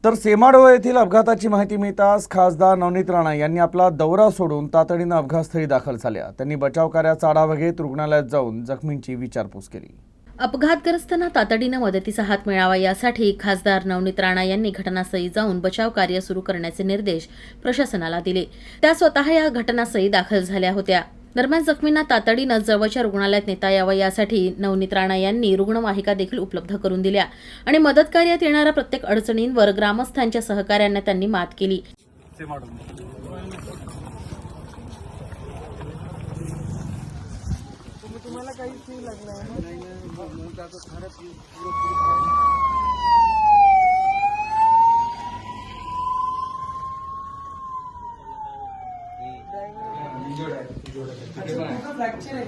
तर सेमाडोह येथील अपघाताची माहिती मिळताच खासदार नवनीत राणा यांनी आपला दौरा सोडून तातडीनं अपघातस्थळी दाखल झाल्या। त्यांनी बचाव कार्याचा आढावा घेत रुग्णालयात जाऊन जखमींची विचारपूस केली। अपघातग्रस्तांना तातडीनं मदतीचा हात मिळावा यासाठी खासदार नवनीत राणा यांनी घटनास्थळी जाऊन बचाव कार्य सुरू करण्याचे निर्देश प्रशासनाला दिले। त्या स्वतः या घटनास्थळी दाखल झाल्या होत्या। दरम्यान जखमींना तातडीनं जवळच्या रुग्णालयात नेता यावं यासाठी नवनीत राणा यांनी रुग्णवाहिका देखील उपलब्ध करून दिल्या आणि मदत कार्यात येणाऱ्या प्रत्येक अडचणींवर ग्रामस्थांच्या सहकार्याने त्यांनी मात केली। तुम्हाला काहीच नाही लागलं नाही फ्रॅक्चर आहे